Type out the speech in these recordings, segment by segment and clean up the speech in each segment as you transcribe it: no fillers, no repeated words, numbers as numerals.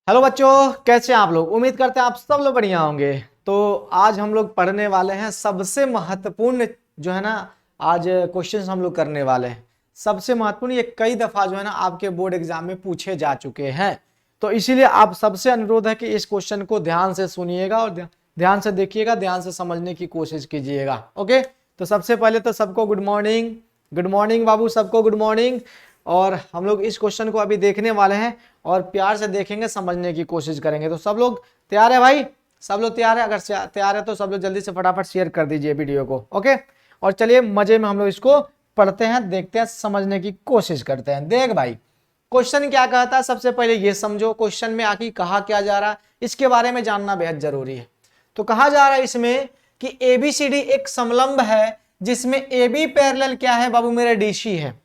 Hello बच्चों, कैसे हैं आप लोग। उम्मीद करते हैं आप सब लोग बढ़िया होंगे। तो आज हम लोग पढ़ने वाले हैं सबसे महत्वपूर्ण जो है ना, आज क्वेश्चंस हम लोग करने वाले हैं। सबसे महत्वपूर्ण, ये कई दफा जो है ना आपके बोर्ड एग्जाम में पूछे जा चुके हैं। तो इसीलिए आप सबसे अनुरोध है कि इस क्वेश्चन को ध्यान से सुनिएगा और ध्यान से देखिएगा, ध्यान से समझने की कोशिश कीजिएगा। ओके, तो सबसे पहले तो सबको गुड मॉर्निंग। गुड मॉर्निंग बाबू, सबको गुड मॉर्निंग। और हम लोग इस क्वेश्चन को अभी देखने वाले हैं और प्यार से देखेंगे, समझने की कोशिश करेंगे। तो सब लोग तैयार है भाई? सब लोग तैयार है? अगर तैयार है तो सब लोग जल्दी से फटाफट शेयर कर दीजिए वीडियो को। ओके, और चलिए मजे में हम लोग इसको पढ़ते हैं, देखते हैं, समझने की कोशिश करते हैं। देख भाई, क्वेश्चन क्या कहता है, सबसे पहले ये समझो क्वेश्चन में आखिर कहा क्या जा रहा है, इसके बारे में जानना बेहद जरूरी है। तो कहा जा रहा है इसमें कि एबीसीडी एक समलंब है जिसमें एबी पैरेलल क्या है बाबू मेरे, डीसी है।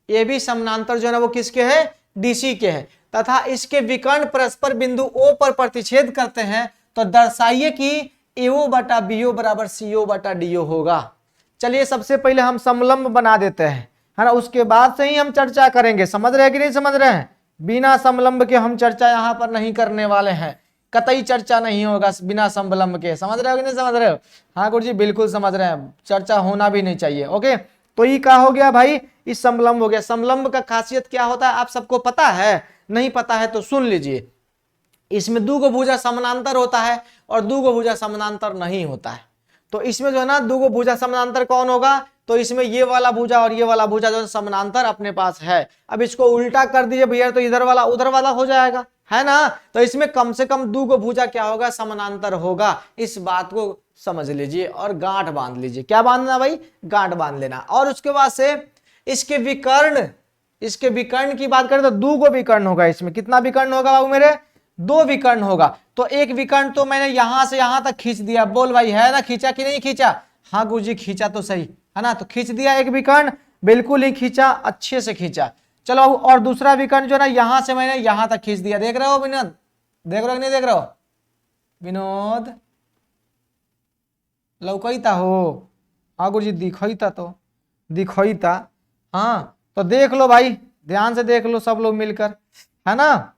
ए बी समानांतर जो है ना वो किसके है, डीसी के है, तथा इसके विकर्ण परस्पर बिंदु O पर प्रतिच्छेद करते हैं। तो दर्शाइए कि AO बटा BO बराबर CO बटा DO होगा। चलिए सबसे पहले हम समलंब बना देते हैं, है ना, उसके बाद से ही हम चर्चा करेंगे। समझ रहे हैं कि नहीं समझ रहे हैं? बिना समलंब के हम चर्चा यहाँ पर नहीं करने वाले हैं, कतई चर्चा नहीं होगा बिना समलंब के। समझ रहे हो कि नहीं समझ रहे हो? हाँ गुरु जी बिल्कुल समझ रहे हैं, चर्चा होना भी नहीं चाहिए। ओके, तो ये क्या हो गया भाई, इस समलंब हो गया। समलंब का खासियत क्या होता है आप सबको पता है? नहीं पता है तो सुन लीजिए। इसमें दो भुजा समानांतर होता है और दो भुजा समानांतर नहीं होता है। तो इसमें जो है ना दो भुजा समानांतर कौन होगा, तो इसमें ये वाला भुजा और ये वाला भुजा जो है समानांतर अपने पास है। अब इसको उल्टा कर दीजिए भैया, तो इधर वाला उधर वाला हो जाएगा, है ना। तो इसमें कम से कम दो भुजा क्या होगा, समानांतर होगा। इस बात को समझ लीजिए और गांठ बांध लीजिए। क्या बांधना भाई? गांठ बांध लेना। और उसके बाद से इसके विकर्ण की बात करें तो दो विकर्ण होगा। इसमें कितना विकर्ण होगा बाबू मेरे? दो विकर्ण होगा। तो एक विकर्ण तो मैंने यहां से यहां तक खींच दिया। बोल भाई, है ना, खींचा कि नहीं खींचा? हाँ गुरुजी खींचा तो सही है ना, तो खींच दिया एक विकर्ण, बिल्कुल ही खींचा, अच्छे से खींचा। चलो, और दूसरा विकर्ण जो ना यहां से मैंने यहां तक खींच दिया। देख रहे हो विनोद? देख रहे हो कि नहीं देख रहे हो विनोद? लौकईता हो? हाँ गुरुजी दिखईता, तो दिखईता। हाँ तो देख लो भाई, ध्यान से देख लो सब लोग मिलकर, है ना।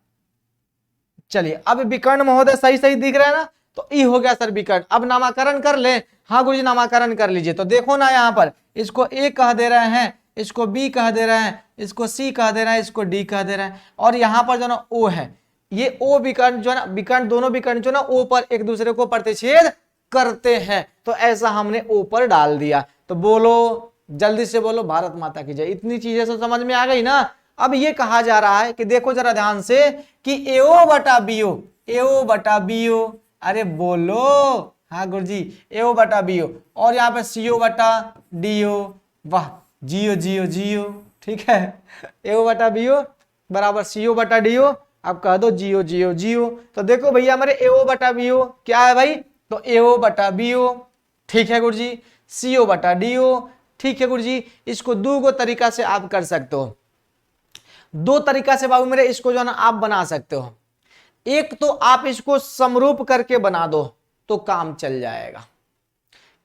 चलिए, अब विकर्ण महोदय सही सही दिख रहा है ना, तो ई हो गया सर विकर्ण। अब नामाकरण कर ले। हाँ गुरुजी नामाकरण कर लीजिए। तो देखो ना यहाँ पर इसको ए कह दे रहे हैं, इसको बी कह दे रहे हैं, इसको सी कह दे रहे हैं, इसको डी कह दे रहे हैं, और यहाँ पर जो ना ओ है, ये ओ विकर्ण जो है ना, विकर्ण दोनों विकर्ण जो ना ओ पर एक दूसरे को प्रतिच्छेद करते हैं। तो ऐसा हमने ओ पर डाल दिया। तो बोलो, जल्दी से बोलो, भारत माता की जय। इतनी चीजें तो समझ में आ गई ना। अब ये कहा जा रहा है कि देखो जरा ध्यान से कि एओ बटा बीओ, एओ बटा बीओ, अरे बोलो, हाँ गुरुजी, एओ बटा बीओ, और यहाँ पे सीओ बटा डीओ। वाह, जियो जियो जियो, ठीक है। एओ बटा बीओ बराबर सीओ बटा डीओ। अब कह दो जियो जियो जियो। तो देखो भैया हमारे एओ बटा बीओ क्या है भाई, तो एओ बटा बीओ, ठीक है गुरुजी। सीओ बटा डीओ, ठीक है गुरुजी। इसको दो तरीका से आप कर सकते हो, दो तरीका से बाबू मेरे इसको जो है ना आप बना सकते हो। एक तो आप इसको समरूप करके बना दो तो काम चल जाएगा,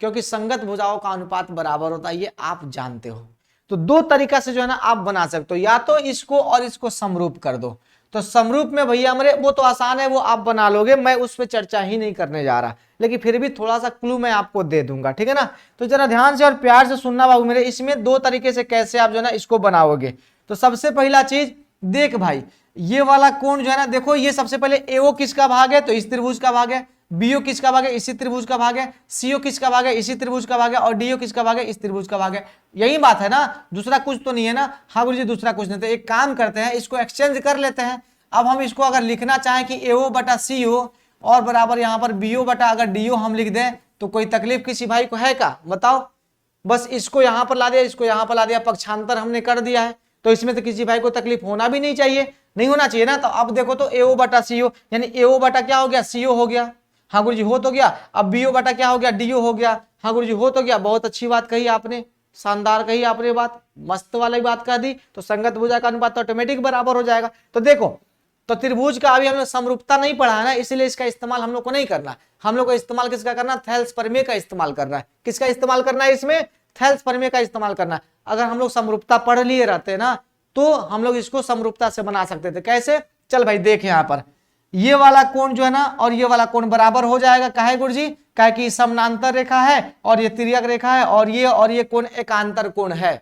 क्योंकि संगत भुजाओं का अनुपात बराबर होता है, ये आप जानते हो। तो दो तरीका से जो है ना आप बना सकते हो, या तो इसको और इसको समरूप कर दो। तो समरूप में भैया हमारे वो तो आसान है, वो आप बना लोगे, मैं उस पर चर्चा ही नहीं करने जा रहा, लेकिन फिर भी थोड़ा सा क्लू मैं आपको दे दूंगा, ठीक है ना। तो जरा ध्यान से और प्यार से सुनना बाबू मेरे, इसमें दो तरीके से कैसे आप जो है ना इसको बनाओगे। तो सबसे पहला चीज देख भाई, ये वाला कोण जो है ना, देखो ये सबसे पहले एओ किसका भाग है, तो इस त्रिभुज का भाग है। बीओ किसका भाग है, इसी त्रिभुज का भाग है। सीओ किसका भाग है, इसी त्रिभुज का भाग है। और डीओ किसका भाग है, इस त्रिभुज का भाग है। यही बात है ना, दूसरा कुछ तो नहीं है ना। हाँ गुरुजी दूसरा कुछ नहीं। तो एक काम करते हैं, इसको एक्सचेंज कर लेते हैं। अब हम इसको अगर लिखना चाहें कि एओ बटा सीओ और बराबर यहाँ पर बीओ बटा अगर डीओ हम लिख दें, तो कोई तकलीफ किसी भाई को है क्या, बताओ। बस इसको यहां पर ला दिया, इसको यहां पर ला दिया, पक्षांतर हमने कर दिया है। तो इसमें तो किसी भाई को तकलीफ होना भी नहीं चाहिए, नहीं होना चाहिए ना। तो अब देखो, तो एओ बटा सीओ, यानी एओ बटा क्या हो गया, सीओ हो गया। हाँ गुरुजी हो तो गया। अब बीओ बटा क्या हो गया, डीओ हो गया। हाँ गुरुजी हो तो गया। बहुत अच्छी बात कही आपने, शानदार कही आपने बात, मस्त वाली बात कह दी। तो संगत भुजा का अनुपात तो ऑटोमेटिक बराबर हो जाएगा। तो देखो, तो त्रिभुज का अभी हमने समरूपता नहीं पढ़ा है ना, इसलिए इसका इस्तेमाल हम लोग को नहीं करना। हम लोग को इस्तेमाल किसका करना, थेल्स प्रमेय का इस्तेमाल करना है। किसका इस्तेमाल करना है इसमें, थेल्स प्रमेय का इस्तेमाल करना है। अगर हम लोग समरूपता पढ़ लिए रहते ना, तो हम लोग इसको समरूपता से बना सकते थे। कैसे, चल भाई देख यहाँ पर, ये वाला कोण जो है ना और ये वाला कोण बराबर हो जाएगा। काहे गुरुजी? काहे कि समानांतर रेखा है और ये तिर्यक रेखा है और ये कोण एकांतर कोण है।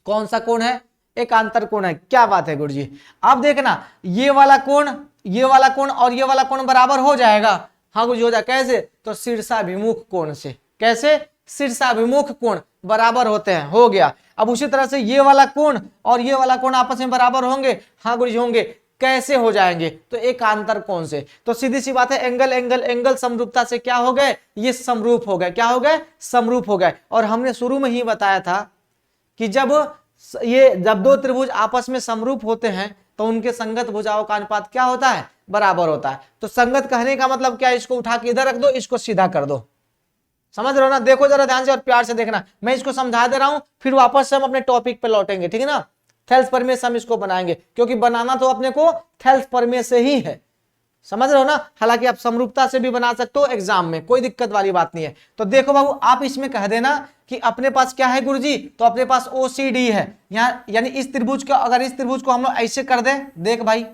कौन सा कोण है? एकांतर कोण है। क्या बात है गुरुजी। अब देखना ये वाला कोण और ये वाला कोण बराबर हो जाएगा। हाँ गुरुजी हो जाएगा। कैसे? तो शीर्षाभिमुख कोण से। कैसे? शीर्षाभिमुख कोण बराबर होते हैं। हो गया। अब उसी तरह से ये वाला कोण और ये वाला कोण आपस में बराबर होंगे। हाँ गुरुजी होंगे। कैसे हो जाएंगे? तो एकांतर कोण से। तो सीधी सी बात है, एंगल एंगल एंगल समरूपता से क्या हो गए? ये समरूप हो गए। क्या हो गए? समरूप हो गए। और हमने शुरू में ही बताया था कि जब दो त्रिभुज आपस में समरूप होते हैं तो उनके संगत भुजाओं का अनुपात क्या होता है? बराबर होता है। तो संगत कहने का मतलब क्या? इसको उठा के इधर रख दो, इसको सीधा कर दो। समझ रहे हो ना? देखो जरा ध्यान से और प्यार से देखना। मैं इसको समझा दे रहा हूं, फिर वापस से हम अपने टॉपिक पे लौटेंगे। ठीक है ना? थेल्स प्रमेय से हम इसको बनाएंगे, क्योंकि बनाना तो अपने को थेल्स प्रमेय से ही है। समझ रहे हो ना? हालांकि आप समरूपता से भी बना सकते हो एग्जाम में, कोई दिक्कत वाली बात नहीं है। तो देखो बाबू, आप इसमें कह देना कि अपने पास क्या है गुरुजी? तो अपने पास OCD है यहाँ, यानी इस त्रिभुज का, अगर इस त्रिभुज को हम लोग ऐसे कर दे, देख भाई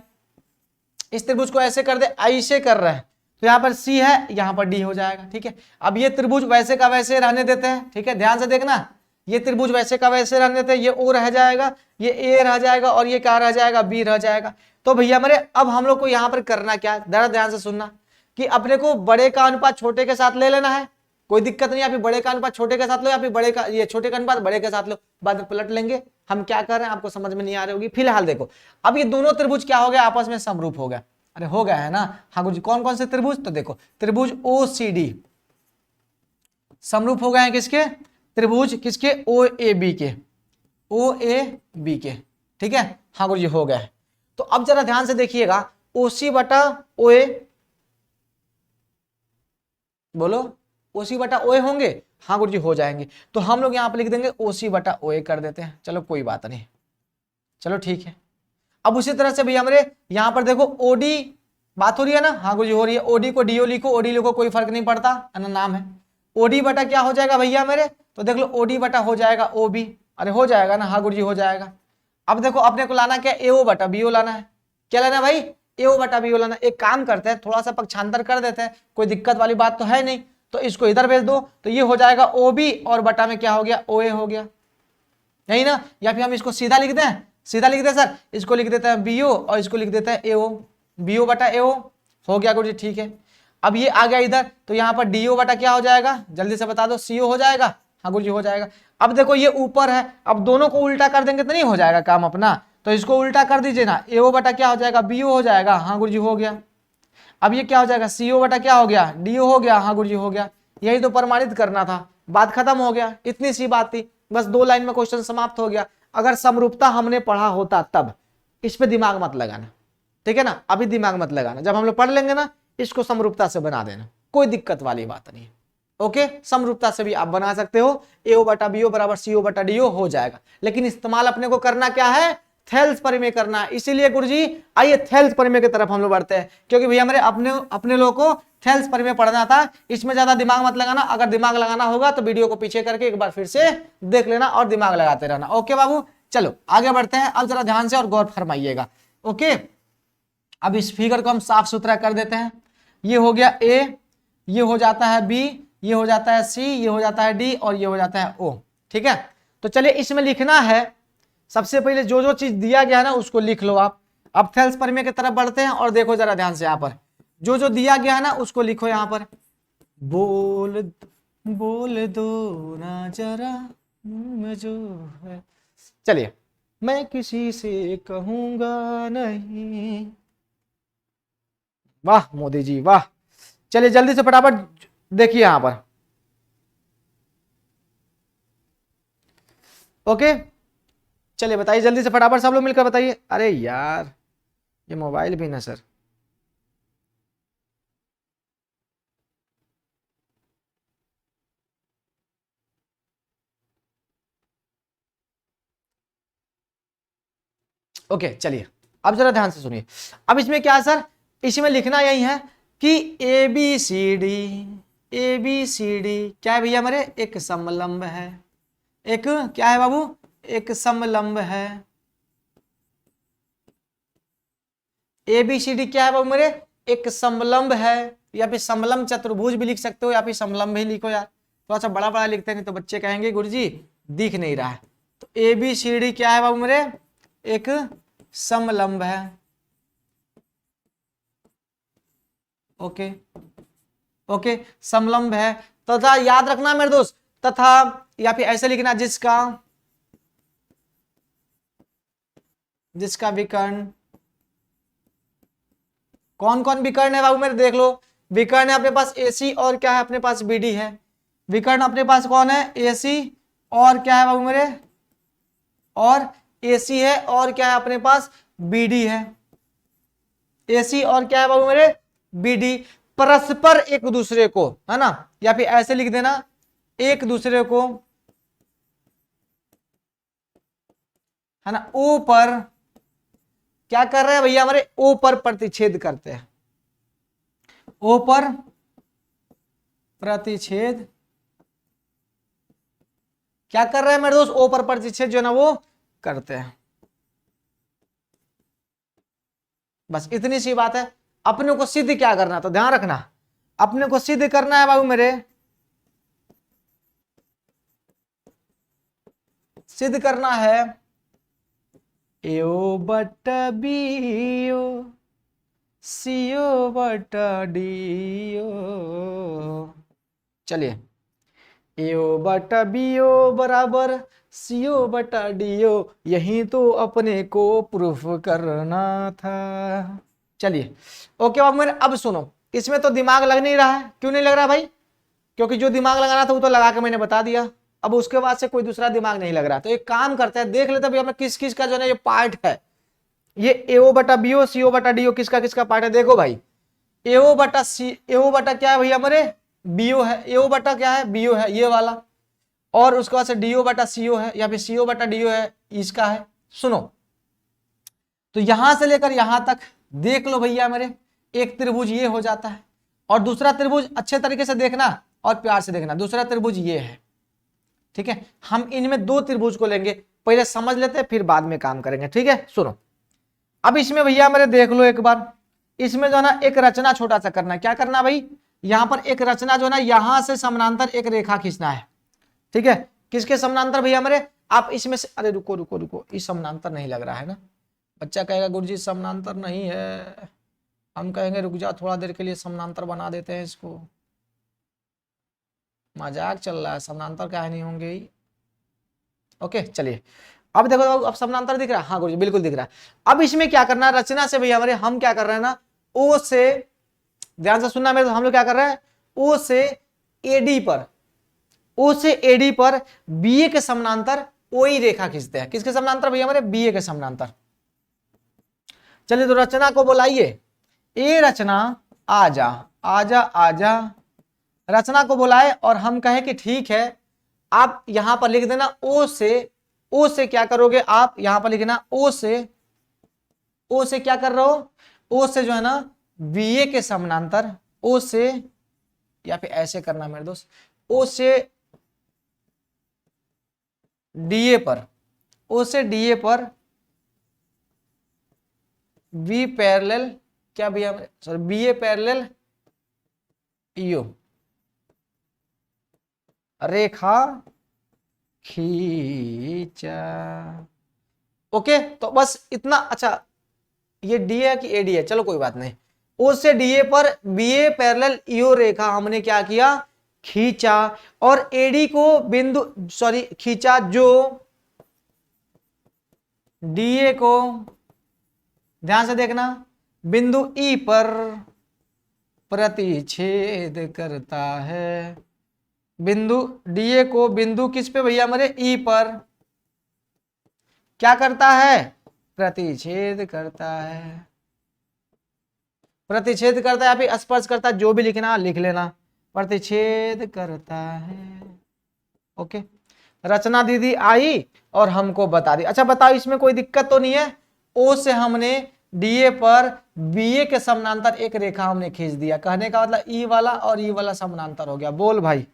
इस त्रिभुज को ऐसे कर दे, ऐसे कर रहे हैं, तो यहाँ पर C है, यहाँ पर D हो जाएगा। ठीक है। अब ये त्रिभुज वैसे का वैसे रहने देते हैं। ठीक है, ध्यान से देखना, ये त्रिभुज वैसे का वैसे रहने देते हैं, ये O रह जाएगा, ये A रह जाएगा और ये क्या रह जाएगा? B रह जाएगा। तो भैया मेरे, अब हम लोग को यहाँ पर करना क्या है? जरा ध्यान से सुनना कि अपने को बड़े का अनुपात छोटे के साथ ले लेना है। कोई दिक्कत नहीं, आप बड़े का अनुपात छोटे के साथ लो या फिर बड़े का ये छोटे का अनुपात बड़े के साथ लो, बाद में पलट लेंगे। हम क्या कर रहे हैं आपको समझ में नहीं आ रही होगी। फिलहाल देखो, अब ये दोनों त्रिभुज क्या हो गया? आपस में समरूप हो गया। अरे हो गया है ना? हाँ गुरुजी, कौन कौन से त्रिभुज? तो देखो, त्रिभुज OCD समरूप हो गए हैं किसके? त्रिभुज किसके? OAB के। OAB के। ठीक है, हाँ गुरुजी हो गया है। तो अब जरा ध्यान से देखिएगा, OC बटा OA, बोलो OC बटा OA होंगे। हाँ गुरुजी हो जाएंगे। तो हम लोग यहाँ पे लिख देंगे OC बटा OA कर देते हैं। चलो कोई बात नहीं, चलो ठीक है। अब उसी तरह से भैया हमारे यहाँ पर देखो OD बात हो रही है ना? हाँ गुरुजी हो रही है। OD को DO लिखो, OD लिखो, कोई फर्क नहीं पड़ता, नाम है। OD बटा क्या हो जाएगा भैया मेरे? तो देख लो OD बटा हो जाएगा OB। अरे हो जाएगा ना? हाँ गुरुजी हो जाएगा। अब देखो अपने को लाना क्या? AO बटा BO लाना है। क्या लाना है भाई? AO बटा BO लाना। एक काम करते हैं, थोड़ा सा पक्षांतर कर देते हैं, कोई दिक्कत वाली बात तो है नहीं। तो इसको इधर भेज दो, तो ये हो जाएगा OB और बटा में क्या हो गया? OA हो गया, यही ना? या फिर हम इसको सीधा लिख दें, सीधा लिख दे सर, इसको लिख देता है BO और इसको लिख देता है AO। BO बटा AO हो गया गुरुजी। ठीक है। अब ये आ गया इधर, तो यहाँ पर DO बटा क्या हो जाएगा? जल्दी से बता दो। CO हो जाएगा। हाँ गुरुजी हो जाएगा। अब देखो ये ऊपर है, अब दोनों को उल्टा कर देंगे तो नहीं हो जाएगा काम अपना? तो इसको उल्टा कर दीजिए ना, AO बटा क्या हो जाएगा? BO हो जाएगा। हाँ गुरुजी हो गया। अब ये क्या हो जाएगा? CO बटा क्या हो गया? DO हो गया। हाँ गुरुजी हो गया। यही तो प्रमाणित करना था, बात खत्म हो गया। इतनी सी बात थी, बस 2 लाइन में क्वेश्चन समाप्त हो गया। अगर समरूपता हमने पढ़ा होता तब, इस पे दिमाग मत लगाना, ठीक है ना? अभी दिमाग मत लगाना, जब हम लोग पढ़ लेंगे ना इसको समरूपता से बना देना, कोई दिक्कत वाली बात नहीं है। ओके, समरूपता से भी आप बना सकते हो। AO बटा BO बराबर CO बटा DO हो जाएगा। लेकिन इस्तेमाल अपने को करना क्या है? थेल्स प्रमेय करना। इसीलिए गुरुजी आइए थेल्स प्रमेय की तरफ हम लोग बढ़ते हैं, क्योंकि भैया मेरे अपने लोगों को थेल्स प्रमेय पढ़ना था। इसमें ज्यादा दिमाग मत लगाना, अगर दिमाग लगाना होगा तो वीडियो को पीछे करके एक बार फिर से देख लेना और दिमाग लगाते रहना। ओके बाबू, चलो आगे बढ़ते हैं। अब जरा ध्यान से और गौर फरमाइएगा। ओके, अब इस फिगर को हम साफ सुथरा कर देते हैं। ये हो गया A, ये हो जाता है B, ये हो जाता है C, ये हो जाता है D और ये हो जाता है O। ठीक है, तो चलिए इसमें लिखना है। सबसे पहले जो जो चीज दिया गया है ना उसको लिख लो आप। अब थेल्स प्रमेय की तरफ बढ़ते हैं और देखो जरा ध्यान से, यहाँ पर जो जो दिया गया है ना उसको लिखो। यहाँ पर बोल बोल दो ना जरा जो है, चलिए मैं किसी से कहूंगा नहीं। वाह मोदी जी वाह। चलिए जल्दी से फटाफट देखिए यहाँ पर। ओके, चलिए बताइए जल्दी से फटाफट, सब लोग मिलकर बताइए। अरे यार ये मोबाइल भी ना सर। ओके चलिए, अब जरा ध्यान से सुनिए। अब इसमें क्या है सर? इसमें लिखना यही है कि ABCD क्या है भैया हमारे? एक समलंब है। एक क्या है बाबू? एक समलंब है। ABCD क्या है बाबू मेरे, एक समलंब है, या फिर समलंब चतुर्भुज भी लिख सकते हो, या फिर समलंब ही लिखो यार, थोड़ा सा बड़ा बड़ा लिखते नहीं तो बच्चे कहेंगे गुरुजी दिख नहीं रहा है। तो ABCD क्या है बाबू मेरे, एक समलंब है। ओके ओके, समलंब है तथा याद रखना मेरे दोस्त, तथा या फिर ऐसे लिखना जिसका विकर्ण, कौन कौन विकर्ण है बाबू मेरे देख लो, विकर्ण है अपने पास AC और क्या है अपने पास BD है। विकर्ण अपने पास कौन है, AC और क्या है बाबू मेरे, और AC है और क्या है अपने पास BD है। AC और क्या है बाबू मेरे, BD परस्पर एक दूसरे को, है ना, या फिर ऐसे लिख देना एक दूसरे को, है ना, O पर क्या कर रहे हैं भैया हमारे, O पर प्रतिच्छेद करते हैं, O पर प्रतिच्छेद क्या कर रहे हैं मेरे दोस्त, O पर प्रतिच्छेद जो है ना वो करते हैं। बस इतनी सी बात है। अपने को सिद्ध क्या करना, तो ध्यान रखना अपने को सिद्ध करना है बाबू मेरे, सिद्ध करना है AO बटा BO CO बटा DO। चलिए AO बटा BO बराबर CO बटा DO, यही तो अपने को प्रूफ करना था। चलिए ओके बाबू मेरे, अब सुनो, इसमें तो दिमाग लग नहीं रहा है, क्यों नहीं लग रहा भाई, क्योंकि जो दिमाग लगाना था वो तो लगा के मैंने बता दिया, अब उसके बाद से कोई दूसरा दिमाग नहीं लग रहा। तो एक काम करते हैं, देख लेते हैं हमें किस किस का जो है ये पार्ट है, ये AO बटा BO CO बटा DO किसका किसका पार्ट है। देखो भाई AO बटा क्या है भैया हमारे, BO है, AO बटा क्या है, BO है ये वाला, और उसके बाद से DO बटा CO है, या फिर CO बटा DO है इसका है। सुनो तो यहां से लेकर यहां तक देख लो भैया मेरे, एक त्रिभुज ये हो जाता है, और दूसरा त्रिभुज अच्छे तरीके से देखना और प्यार से देखना, दूसरा त्रिभुज ये है, ठीक है। हम इनमें दो त्रिभुज को लेंगे, पहले समझ लेते हैं फिर बाद में काम करेंगे, ठीक है। सुनो अब इसमें भैया मेरे देख लो एक बार, इसमें जो है ना एक रचना छोटा सा करना है। क्या करना भाई, यहां पर एक रचना जो है ना यहां से समानांतर एक रेखा खींचना है, ठीक है। किसके समानांतर भैया मेरे, आप इसमें से, अरे रुको रुको रुको, इस समानांतर नहीं लग रहा है ना, बच्चा कहेगा गुरुजी समानांतर नहीं है, हम कहेंगे रुक जा थोड़ा देर के लिए समानांतर बना देते हैं इसको, मजाक चल रहा है, समानांतर काहे नहीं होंगे ही। ओके चलिए अब देखो, अब समानांतर दिख रहा है, हाँ गुरुजी बिल्कुल दिख रहा है। अब इसमें क्या करना है, रचना से भैया हमारे हम क्या कर रहे हैं ना, ओ से, ध्यान से सुनना मेरे, हम लोग क्या कर रहे हैं, ओ से एडी पर, ओ से एडी पर बीए के समानांतर ओई रेखा खींचते हैं। किसके समानांतर भैया हमारे, बीए के समानांतर। चलिए तो रचना को बुलाइए, ए रचना आजा आजा आजा, रचना को बुलाए और हम कहें कि ठीक है, आप यहां पर लिख देना ओ से क्या करोगे आप, यहां पर लिखना ओ से क्या कर रहे हो, ओ से जो है ना बीए के समानांतर, ओ से, या फिर ऐसे करना मेरे दोस्त, ओ से डीए पर, ओ से डीए पर बी पैरेलल, क्या भैया सॉरी बीए पैरेलल ईओ रेखा खींचा। ओके तो बस इतना, अच्छा ये डी है कि एडी है, चलो कोई बात नहीं। ओ से डीए पर बीए पैरेलल ईओ रेखा हमने क्या किया, खींचा, और एडी को बिंदु सॉरी खींचा जो डीए को, ध्यान से देखना, बिंदु ई पर प्रतिच्छेद करता है। बिंदु डीए को बिंदु किस पे भैया हमारे, ई पर क्या करता है, प्रतिच्छेद करता है, प्रतिच्छेद करता है या फिर स्पर्श करता है, जो भी लिखना लिख लेना, प्रतिच्छेद करता है। ओके रचना दीदी आई और हमको बता दी। अच्छा बताओ इसमें कोई दिक्कत तो नहीं है, ओ से हमने डीए पर बीए के समानांतर एक रेखा हमने खींच दिया, कहने का मतलब ई वाला और ई वाला समानांतर हो गया। बोल भाई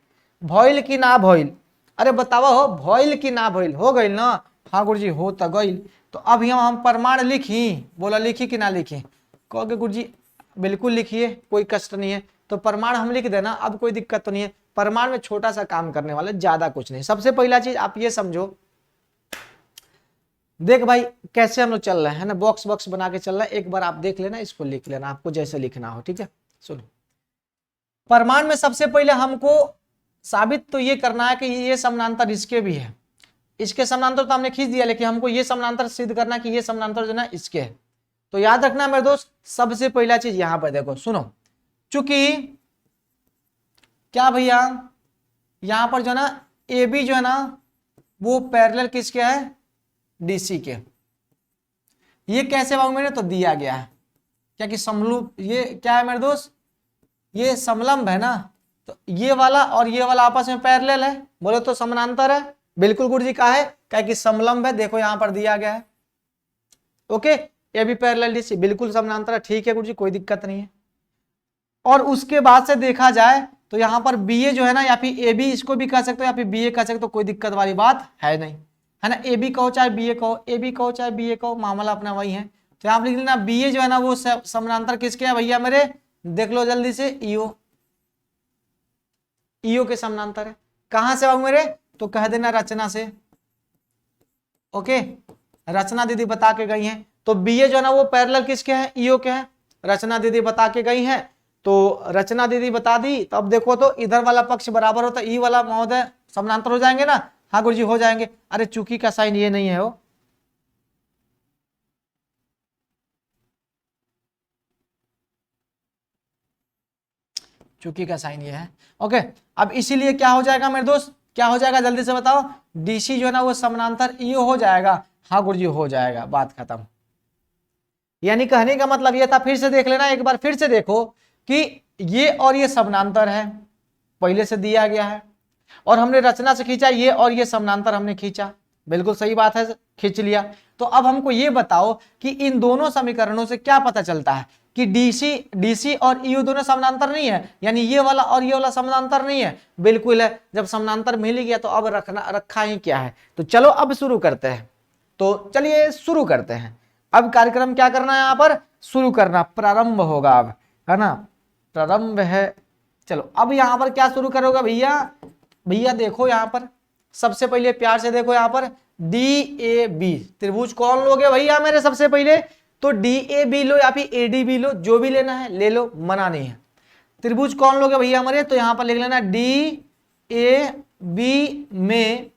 भइल कि ना भइल, अरे बतावा हो भइल कि ना भइल, हो गई ना, हाँ गुरुजी हो तो गई। तो अब हम प्रमाण लिखी, बोला लिखी कि ना लिखी, कहोगे गुरुजी बिल्कुल लिखिए, कोई कष्ट नहीं है। तो परमाणु हम लिख देना, अब कोई दिक्कत तो नहीं है। परमाणु में छोटा सा काम करने वाला, ज्यादा कुछ नहीं। सबसे पहला चीज आप ये समझो, देख भाई कैसे हम लोग चल रहे हैं ना, बॉक्स बॉक्स बना के चल रहा है। एक बार आप देख लेना, इसको लिख लेना, आपको जैसे लिखना हो, ठीक है। सुनो, परमाणु में सबसे पहले हमको साबित तो ये करना है कि ये समानांतर इसके भी है। इसके समानांतर तो हमने खींच दिया, लेकिन हमको ये समानांतर सिद्ध करना कि ये समानांतर जो ना इसके है। तो याद रखना मेरे दोस्त, सबसे पहला चीज यहां पर देखो, सुनो, चूंकि क्या भैया यहां पर जो है ना ए बी जो है ना वो पैरेलल किसके है, डीसी के। ये कैसे मालूम मेरे, तो दिया गया है क्या कि समलूप, ये क्या है मेरे दोस्त, ये समलंब है ना, तो ये वाला और ये वाला आपस में पैरेलल है, बोले तो समानांतर है। बिल्कुल गुरुजी का है, क्या कि समलंब है, देखो यहां पर दिया गया है। ओके, ये भी पैरेलल डीसी, बिल्कुल समानांतर है, ठीक है गुरुजी, कोई दिक्कत नहीं है। और उसके बाद से देखा जाए तो यहां पर बी ए जो है ना, या फिर ए बी इसको भी कह सकते हो या फिर बी ए कह सकते हो, कोई दिक्कत वाली बात है नहीं, है ना। ए बी कहो चाहे बी ए कहो, ए बी कहो चाहे बी ए कहो, मामला अपना वही है। तो आप लिख लेना बी ए जो है ना वो समानांतर किसके है भैया मेरे, देख लो जल्दी से, ईओ, ईओ के समानांतर है। कहां से मेरे, तो कह देना रचना से। ओके, रचना दीदी बता के गई हैं। तो बी ए जो है ना वो पैरेलल किसके हैं, ईओ के हैं, रचना दीदी बता के गई हैं। तो रचना दीदी बता दी, तो अब देखो तो इधर वाला पक्ष बराबर हो तो ई वाला महोदय समानांतर हो जाएंगे ना। हाँ गुरुजी हो जाएंगे। अरे चूंकि का साइन ये नहीं है, हो चूंकि का साइन ये है। ओके, अब इसीलिए क्या हो जाएगा मेरे दोस्त, क्या हो जाएगा जल्दी से बताओ, डीसी जो है ना वो समानांतर ईओ हो जाएगा। हाँ गुरुजी हो जाएगा, बात खत्म। यानी कहने का मतलब ये था, फिर से देख लेना एक बार, फिर से देखो कि ये और ये समानांतर है, पहले से दिया गया है, और हमने रचना से खींचा, ये और ये समानांतर हमने खींचा, बिल्कुल सही बात है, खींच लिया। तो अब हमको ये बताओ कि इन दोनों समीकरणों से क्या पता चलता है कि डीसी और ईयू दोनों समानांतर नहीं है, यानी ये वाला और ये वाला समानांतर नहीं है। बिल्कुल है, जब समानांतर मिल गया तो अब रखा ही क्या है। तो चलो अब शुरू करते हैं। तो चलिए शुरू करते हैं। अब कार्यक्रम क्या करना है, यहाँ पर शुरू करना, प्रारंभ होगा अब, है ना, प्रारंभ है। चलो अब यहाँ पर क्या शुरू करोगे भैया, भैया देखो यहाँ पर सबसे पहले प्यार से देखो, यहाँ पर डी ए बी त्रिभुज कौन लोगे भैया मेरे, सबसे पहले तो डी ए बी लो या फिर ए डी बी लो, जो भी लेना है ले लो, मना नहीं है। त्रिभुज कौन लोगे भैया हमारे, तो यहाँ पर लिख लेना डी ए बी में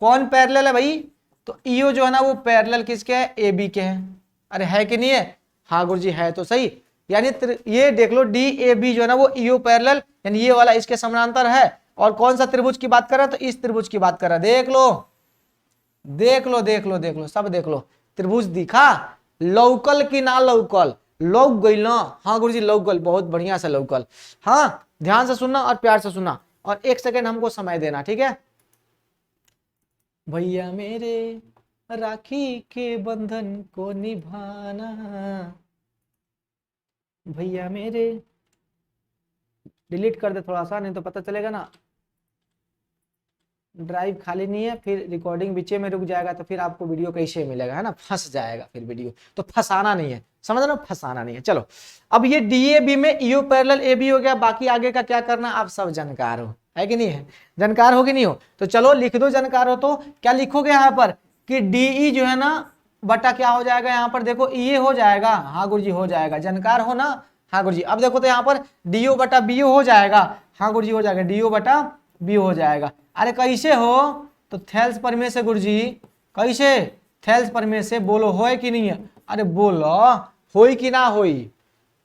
कौन पैरेलल है भाई, तो ईओ जो है ना वो पैरेलल किसके है, ए बी के हैं। अरे है कि नहीं है, हाँ गुरुजी है तो सही। यानी ये देख लो डी ए बी जो है ना वो ईओ पैरेलल, यानी ये वाला इसके समानांतर है। और कौन सा त्रिभुज की बात कर रहा है, तो इस त्रिभुज की बात कर रहा है। देख लो देख लो देख लो देख लो, सब देख लो, त्रिभुज दिखा, लौकल की ना लौकल, लौक गई ना, हाँ गुरुजी लौक गल, बहुत बढ़िया से लौकल। हाँ ध्यान से सुनना और प्यार से सुनना, और एक सेकेंड हमको समय देना, ठीक है। भैया मेरे राखी के बंधन को निभाना, भैया मेरे, डिलीट कर दे थोड़ा सा, नहीं तो पता चलेगा ना ड्राइव खाली नहीं है, फिर रिकॉर्डिंग बीचे में रुक जाएगा, तो फिर आपको वीडियो कैसे मिलेगा, है ना, फंस जाएगा फिर वीडियो। तो फंसाना नहीं है, समझ लो, फंसाना नहीं है। चलो अब ये डीएबी में ईओ पैरेलल ए बी हो गया, बाकी आगे का क्या करना आप सब जानकार हो, है कि नहीं है, जानकार हो कि नहीं हो। तो चलो लिख दो, जानकार हो तो क्या लिखोगे यहाँ पर कि डीई जो है ना बटा क्या हो जाएगा, यहाँ पर देखो ये हो जाएगा, हाँ गुरुजी हो जाएगा, जानकार हो ना, हाँ गुरुजी। अब देखो तो यहाँ पर डीओ बटा बीओ हो जाएगा, हाँ गुरुजी हो जाएगा, डीओ बटा बी हो जाएगा। अरे कैसे हो, तो थेल्स प्रमेय से गुरुजी, कैसे, थेल्स प्रमेय से, बोलो होए कि नहीं है, अरे बोलो होई कि ना होई।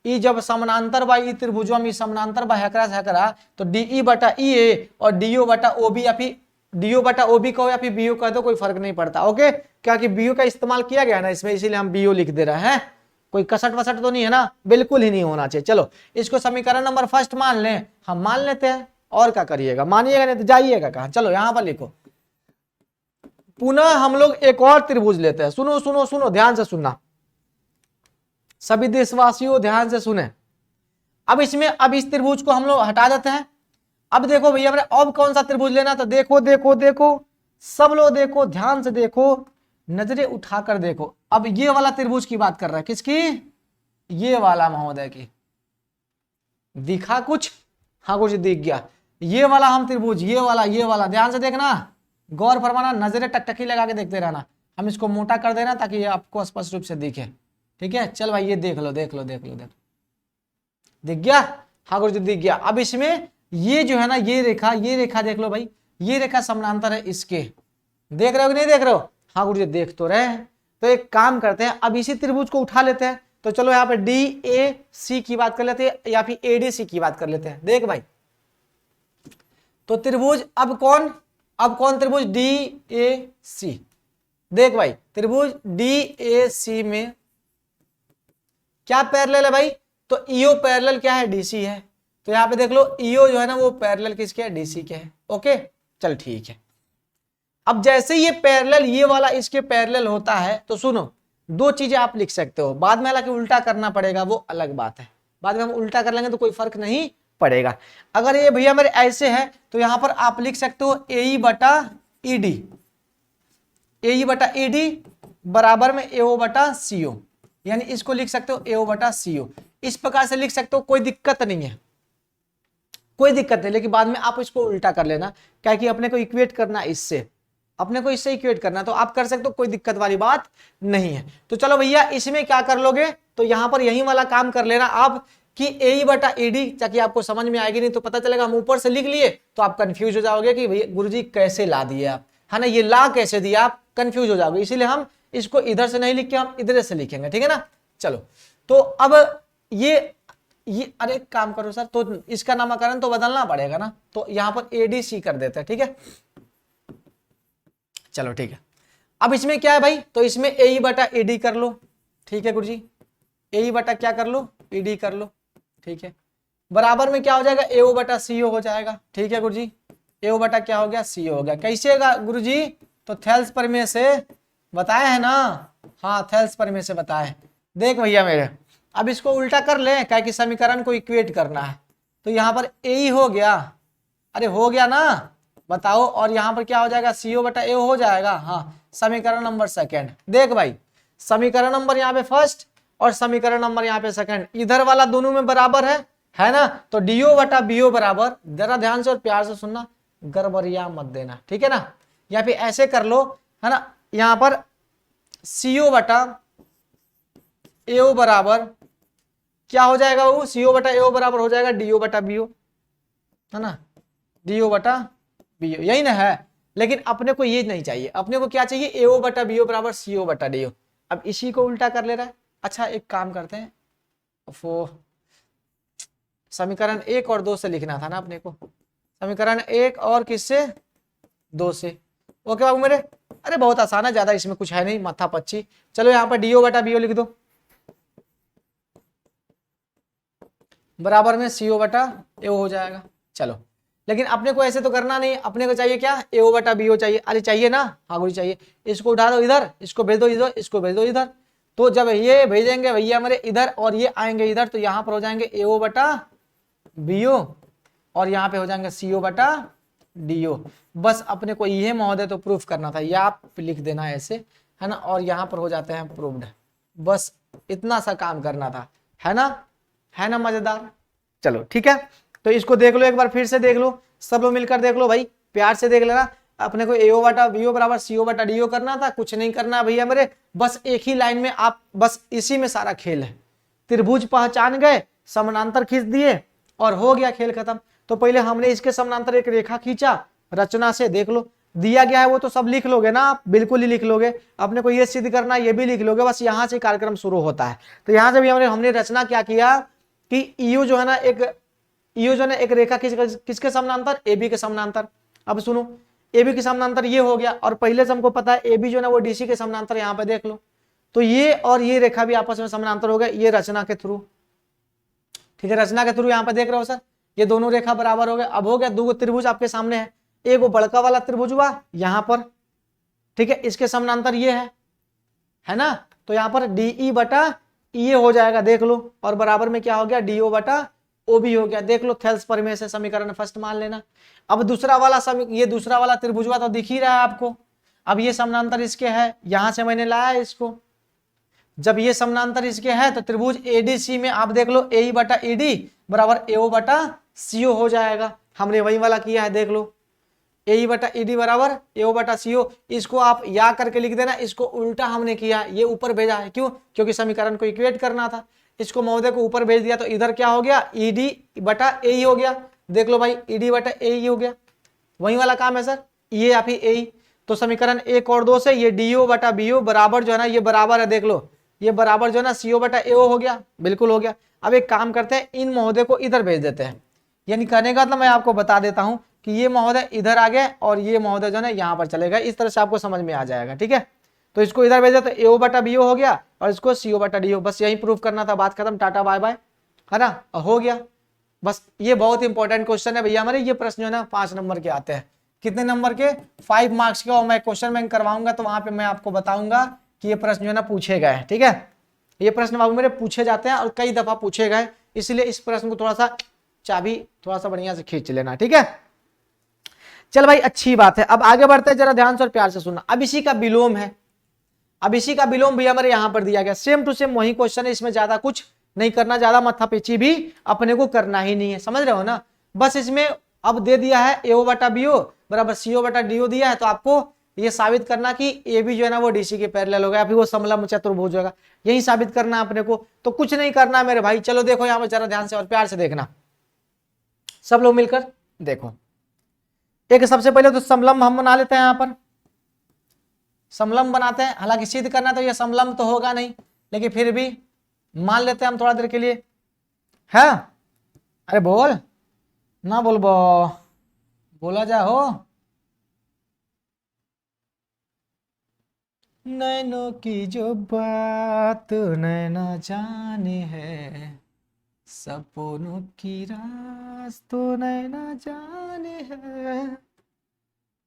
ई जब समानांतर बा ई त्रिभुजवा में समानांतर बा हेकरा से हेकरा, तो डीई बटा ई ए और डीओ बटा ओबी, या फिर डीओ बटा ओबी कहो या फिर बीओ कह दो, कोई फर्क नहीं पड़ता। ओके, क्या कि बीओ का इस्तेमाल किया गया ना इसमें, इसीलिए हम बीओ लिख दे रहे हैं, कोई कसट वसट तो नहीं है ना, बिल्कुल ही नहीं होना चाहिए। चलो इसको समीकरण नंबर फर्स्ट मान लें, हम मान लेते हैं, और क्या करिएगा, मानिएगा नहीं तो जाइएगा कहाँ। चलो यहां पर लिखो, पुनः हम लोग एक और त्रिभुज लेते हैं, सुनो सुनो सुनो, ध्यान से सुनना, सभी देशवासियों ध्यान से सुने। अब इसमें, अब इस त्रिभुज को हम लोग हटा देते हैं। अब देखो भैया हमने अब कौन सा त्रिभुज लेना, तो देखो देखो देखो, सब लोग देखो, ध्यान से देखो, नजरें उठाकर देखो। अब ये वाला त्रिभुज की बात कर रहा है, किसकी, ये वाला महोदय की, दिखा कुछ? हाँ गुरुजी दिख गया। ये वाला हम त्रिभुज, ये वाला ध्यान से देखना, गौर फरमाना, नजरें टकटकी लगा के देखते रहना। हम इसको मोटा कर देना ताकि ये आपको स्पष्ट रूप से दिखे। ठीक है, चल भाई ये देख लो देख लो देख लो देख, दिख गया? हाँ गुरुजी दिख गया। अब इसमें ये जो है ना, ये रेखा देख लो भाई, ये रेखा समानांतर है इसके, देख रहे हो कि नहीं देख रहे हो? हाँ गुरुजी देख तो रहे हैं। तो एक काम करते हैं, अब इसी त्रिभुज को उठा लेते हैं। तो चलो यहाँ पे DAC की बात कर लेते हैं या फिर ADC की बात कर लेते हैं। देख भाई, तो त्रिभुज अब कौन त्रिभुज? DAC। देख भाई, त्रिभुज DAC में क्या पैरेलल है भाई? तो EO पैरेलल क्या है? DC है। तो यहाँ पे देख लो, EO जो है ना वो पैरेलल किसके है? DC के है। ओके, चल ठीक है। अब जैसे ये पैरेलल, ये वाला इसके पैरेलल होता है, तो सुनो, दो चीजें आप लिख सकते हो। बाद में हालांकि उल्टा करना पड़ेगा, वो अलग बात है, बाद में हम उल्टा कर लेंगे तो कोई फर्क नहीं पड़ेगा। अगर ये भैया मेरे ऐसे है तो यहां पर आप लिख सकते हो AE बटा ED, AE बटा ED बराबर में AO बटा CO, यानी इसको लिख सकते हो AO बटा CO। इस प्रकार से लिख सकते हो, कोई दिक्कत नहीं है, कोई दिक्कत नहीं। लेकिन बाद में आप इसको उल्टा कर लेना, क्या कि अपने को इक्वेट करना इससे, अपने को इससे इक्वेट करना, तो आप कर सकते हो, कोई दिक्कत वाली बात नहीं है। तो चलो भैया, इसमें क्या कर लोगे, तो यहां पर यही वाला काम कर लेना आप कि AE बटा ED, ताकि आपको समझ में आएगी, नहीं तो पता चलेगा हम ऊपर से लिख लिए तो आप कंफ्यूज हो जाओगे कि भैया गुरुजी कैसे ला दिए आप, है ना, ये ला कैसे दिया, आप कंफ्यूज हो जाओगे। इसीलिए हम इसको इधर से नहीं लिख के हम इधर से लिखेंगे, ठीक है ना। चलो, तो अब ये अरे एक काम करो सर, तो इसका नामकरण तो बदलना पड़ेगा ना, तो यहां पर ADC कर देते हैं, ठीक है। चलो ठीक है। अब इसमें क्या है भाई, तो इसमें AE बटा ED कर लो, ठीक है गुरुजी, AE बटा क्या कर लो, ED कर लो, ठीक है। बराबर में क्या हो जाएगा, AO बटा CO हो जाएगा, ठीक है गुरुजी। AO बटा क्या हो गया, CO हो गया। कैसे होगा गुरुजी, तो थेल्स प्रमेय से बताए है ना, हाँ थेल्स प्रमेय से बताए। देख भैया मेरे, अब इसको उल्टा कर ले, क्या कि समीकरण को इक्वेट करना है। तो यहाँ पर AE हो गया, अरे हो गया ना, बताओ, और यहाँ पर क्या हो जाएगा, CO बटा AO हो जाएगा। हाँ, समीकरण नंबर सेकंड। देख भाई, समीकरण नंबर यहाँ पे फर्स्ट और समीकरण नंबर यहाँ पे सेकंड, इधर वाला दोनों में बराबर है ना। तो DO बटा BO बराबर, जरा ध्यान से और प्यार से सुनना, गड़बड़िया मत देना, ठीक है ना। या फिर ऐसे कर लो, है ना, यहाँ पर CO बटा AO बराबर क्या हो जाएगा, वो CO बटा AO बराबर हो जाएगा DO बटा BO, है ना, DO बटा BO, यही ना है। लेकिन अपने को ये नहीं चाहिए, अपने को क्या चाहिए, AO बटा BO बराबर CO बटा DO। अब इसी को उल्टा कर ले रहा है। अच्छा एक काम करते हैं, वो समीकरण 1 और 2 से लिखना था ना अपने को, समीकरण 1 और किससे, 2 से। ओके बाबू मेरे, अरे बहुत आसान है, ज्यादा इसमें कुछ है नहीं, माथा पच्ची। चलो यहाँ पर DO बटा BO लिख दो, बराबर में CO बटा AO हो जाएगा। चलो, लेकिन अपने को ऐसे तो करना नहीं, अपने को चाहिए क्या, AO बटा BO चाहिए। अरे चाहिए ना, हाँ गुरु चाहिए। इसको उठा दो इधर, इसको भेज दो इधर, इसको भेज दो इधर। तो जब ये भेजेंगे भैया मेरे इधर और ये आएंगे इधर, तो यहाँ पर हो जाएंगे AO बटा BO और यहाँ पे हो जाएंगे CO बटा DO। बस अपने को ये महोदय तो प्रूफ करना था, या आप लिख देना ऐसे, है ना, और यहाँ पर हो जाते हैं प्रूव्ड। बस इतना सा काम करना था, है ना मजेदार। चलो ठीक है, तो इसको देख लो एक बार, फिर से देख लो, सब लोग मिलकर देख लो भाई, प्यार से देख लेना। अपने को AO बटा BO बराबर CO बटा DO करना था, कुछ नहीं करना भैया मेरे, बस एक ही लाइन में आप, बस इसी में सारा खेल है। त्रिभुज पहचान गए, समानांतर खींच दिए और हो गया खेल खत्म। तो पहले हमने इसके समानांतर एक रेखा खींचा, रचना से देख लो, दिया गया है वो तो सब लिख लोगे ना आप, बिल्कुल ही लिख लोगे। अपने को ये सिद्ध करना, ये भी लिख लोगे, बस यहाँ से कार्यक्रम शुरू होता है। तो यहाँ से भी हमने रचना क्या किया कि EU जो है ना एक रेखा किसके समानांतर, AB के समानांतर। अब सुनो, AB के समानांतर ये हो गया, और पहले से हमको पता है AB जो है ना वो DC के समानांतर, यहाँ पे देख लो। तो ये और ये रेखा भी आपस में समानांतर हो गए, ये रचना के थ्रू, ठीक है, रचना के थ्रू यहाँ पे देख रहे हो सर, ये दोनों रेखा बराबर हो गए। अब हो गया, दो त्रिभुज आपके सामने है, एक वो बड़का वाला त्रिभुज हुआ यहाँ पर, ठीक है, इसके समानांतर ये है ना। तो यहाँ पर DE बटा EA हो जाएगा, देख लो, और बराबर में क्या हो गया, DO बटा OB हो गया, देख लो। थेल्स प्रमेय से समीकरण फर्स्ट मान लेना। अब दूसरा वाला ये दूसरा वाला त्रिभुज हुआ तो दिख ही रहा है आपको। अब ये समानांतर इसके है, यहां से मैंने लाया इसको, जब ये समानांतर इसके है तो त्रिभुज एडीसी में आप देख लो ए बटा ईडी बराबर एओ बटा सीओ हो जाएगा। हमने वही वाला किया है, देख लो ए बटा ईडी बराबर एओ बटा सीओ। इसको आप या करके लिख देना, इसको उल्टा हमने किया, ये ऊपर भेजा है, क्यों? क्योंकि समीकरण को इक्वेट करना था। इसको महोदय को ऊपर भेज दिया तो इधर क्या हो गया, ईडी बटा ए हो गया। देख लो भाई ईडी बटा ए हो गया, वही वाला काम है सर, ये या फिर ए। तो समीकरण 1 और 2 से ये डीओ बटा बीओ बराबर जो है ना, ये बराबर है, देख लो ये बराबर जो है ना सीओ बटा एओ हो गया, बिल्कुल हो गया। अब एक काम करते हैं, इन महोदय को इधर भेज देते हैं। यानी कहने का मतलब मैं आपको बता देता हूं कि ये महोदय इधर आ गए और ये महोदय जो है ना यहाँ पर चलेगा, इस तरह से आपको समझ में आ जाएगा, ठीक है। तो इसको इधर भेजा तो एओ बटा बीओ हो गया और इसको सीओ बटा डीओ, बस यही प्रूफ करना था, बात खत्म, टाटा बाय बाय, है ना, हो गया बस। ये बहुत इंपॉर्टेंट क्वेश्चन है भैया हमारे, ये प्रश्न जो है ना 5 नंबर के आते हैं। कितने नंबर के? 5 मार्क्स के। और मैं क्वेश्चन बैंक करवाऊंगा तो वहां पे मैं आपको बताऊंगा कि ये प्रश्न जो है ना पूछे गए, ठीक है। ये प्रश्न बाबू मेरे पूछे जाते हैं और कई दफा पूछे गए, इसलिए इस प्रश्न को थोड़ा सा चाबी थोड़ा सा बढ़िया से खींच लेना, ठीक है। चल भाई अच्छी बात है, अब आगे बढ़ते हैं, जरा ध्यान से और प्यार से सुनना। अब इसी का विलोम है, अब इसी का विलोम भी हमारे यहां पर दिया गया, सेम टू सेम वही क्वेश्चन है, इसमें ज्यादा कुछ नहीं करना, ज्यादा माथापेची भी अपने को करना ही नहीं है, समझ रहे हो ना। बस इसमें अब दे दिया है एओ बटा बीओ बराबर सीओ बटा डीओ दिया है, तो आपको ये साबित करना कि ए बी जो है ना वो डीसी के पैरेलल होगा, फिर वो समलंब चतुर्भुज होगा, यही साबित करना अपने को। तो कुछ नहीं करना मेरे भाई, चलो देखो यहाँ पर जरा ध्यान से और प्यार से देखना, सब लोग मिलकर देखो। एक सबसे पहले तो समलंब हम बना लेते हैं, यहाँ पर समलंब बनाते हैं। हालांकि सिद्ध करना तो ये समलंब तो होगा नहीं, लेकिन फिर भी मान लेते हैं हम थोड़ा देर के लिए, है। अरे बोल ना, बोला जा हो। नैनों की जो बात नैना जाने है, सपनों की राज तो नैना जाने है,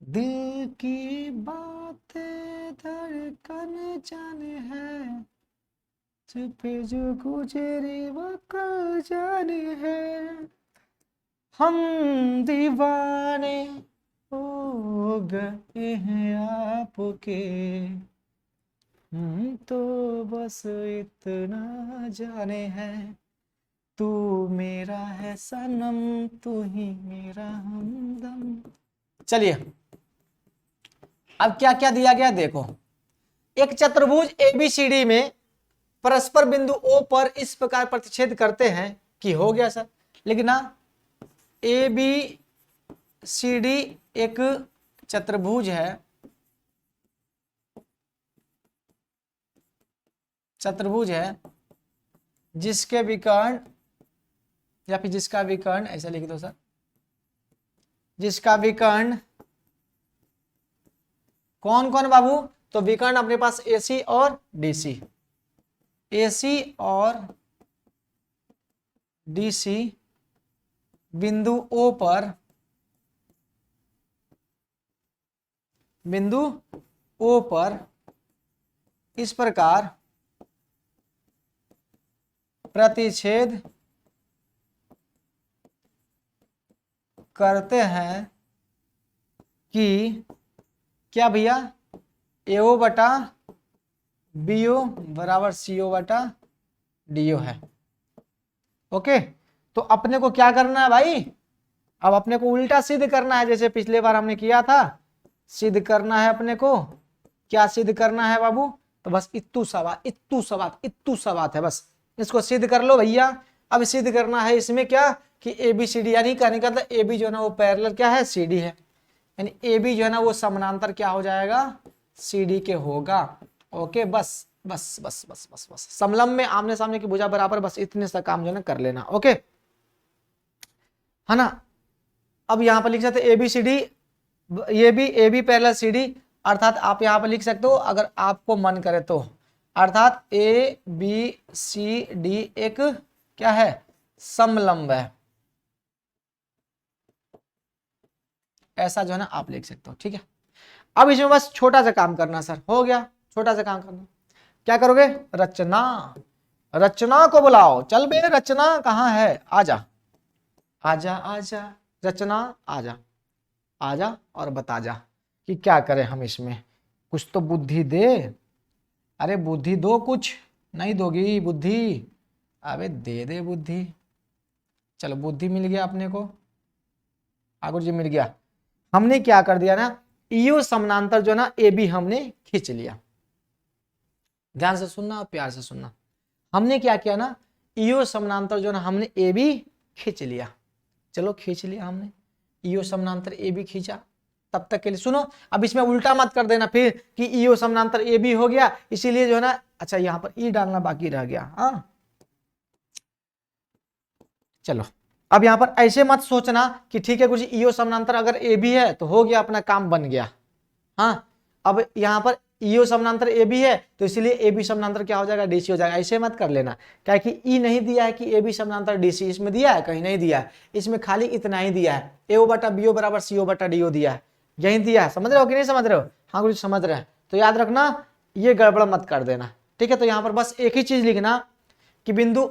दिल की बातें धड़कन जाने है, चुपे जो गुजरे वो कल जाने है, हम दीवाने हो गए हैं आपके, हम तो बस इतना जाने हैं, तू मेरा है सनम, तू ही मेरा हमदम। चलिए अब क्या क्या दिया गया देखो। एक चतुर्भुज एबीसीडी में परस्पर बिंदु ओ पर इस प्रकार प्रतिच्छेद करते हैं कि हो गया सर, लेकिन ना ए बी सी डी एक चतुर्भुज है, चतुर्भुज है जिसके विकर्ण या फिर जिसका विकर्ण, ऐसा लिख दो सर, जिसका विकर्ण कौन कौन बाबू, तो विकर्ण अपने पास एसी और डीसी, एसी और डीसी बिंदु ओ पर, बिंदु ओ पर इस प्रकार प्रतिच्छेद करते हैं कि क्या भैया, एओ बटा बीओ बराबर सीओ बटा डीओ है। ओके, तो अपने को क्या करना है भाई, अब अपने को उल्टा सिद्ध करना है, जैसे पिछले बार हमने किया था, सिद्ध करना है अपने को। क्या सिद्ध करना है बाबू, तो बस इत्तू सवात इत्तू सवात इत्तू सवात है, बस इसको सिद्ध कर लो भैया। अब सिद्ध करना है इसमें क्या कि ए बी सी डी, यानी कहने का मतलब ए बी जो है ना वो पैरेलल क्या है, सी डी है, यानी ए बी जो है ना वो समानांतर क्या हो जाएगा, सी डी के होगा। ओके, बस बस बस बस बस बस समलंब में आमने सामने की भुजा बराबर, बस इतने सा काम जो है ना कर लेना। ओके, है ना। अब यहां पर लिख सकते ए बी सी डी, ये भी A B parallel C D, अर्थात आप यहां पर लिख सकते हो अगर आपको मन करे तो, अर्थात ए बी सी डी एक क्या है, समलंब है, ऐसा जो है ना आप लिख सकते हो, ठीक है। अब इसमें बस छोटा सा काम करना सर, हो गया, छोटा सा काम करना। क्या करोगे, रचना, रचना को बुलाओ, चल बे रचना कहाँ है, आजा आजा आजा, रचना आजा आजा और बता जा कि क्या करें हम इसमें, कुछ तो बुद्धि दे, अरे बुद्धि दो कुछ, नहीं दोगी बुद्धि? अबे दे दे बुद्धि। चलो बुद्धि मिल गया अपने को, ठाकुर जी मिल गया। हमने क्या कर दिया ना, ईओ समानांतर जो ना ए बी हमने खींच लिया। ध्यान से सुनना और प्यार से सुनना। हमने क्या किया ना, ईओ समानांतर जो ना हमने ए बी खींच लिया। चलो खींच लिया हमने, ईओ समानांतर ए बी खींचा। तब तक के लिए सुनो, अब इसमें उल्टा मत कर देना फिर कि ईओ समानांतर ए बी हो गया इसीलिए जो है ना, अच्छा यहां पर ई डालना बाकी रह गया। हाँ चलो, अब यहां पर ऐसे मत सोचना कि ठीक है कुछ ईओ समानांतर अगर ए बी है तो हो गया, अपना काम बन गया। हाँ अब यहां पर ईओ समानांतर ए बी है तो इसलिए ए बी समानांतर क्या हो जाएगा, डीसी हो जाएगा। ऐसे मत कर लेना, क्या कि ई नहीं दिया है कि ए बी समानांतर डीसी, इसमें दिया है? कहीं नहीं दिया है, इसमें खाली इतना ही दिया है, एओ बटा बीओ बराबर सीओ बटा डीओ दिया है, यही दिया है। समझ रहे हो कि नहीं समझ रहे हो? हाँ कुछ समझ रहे हैं तो याद रखना, ये गड़बड़ मत कर देना, ठीक है। तो यहां पर बस एक ही चीज लिखना कि बिंदु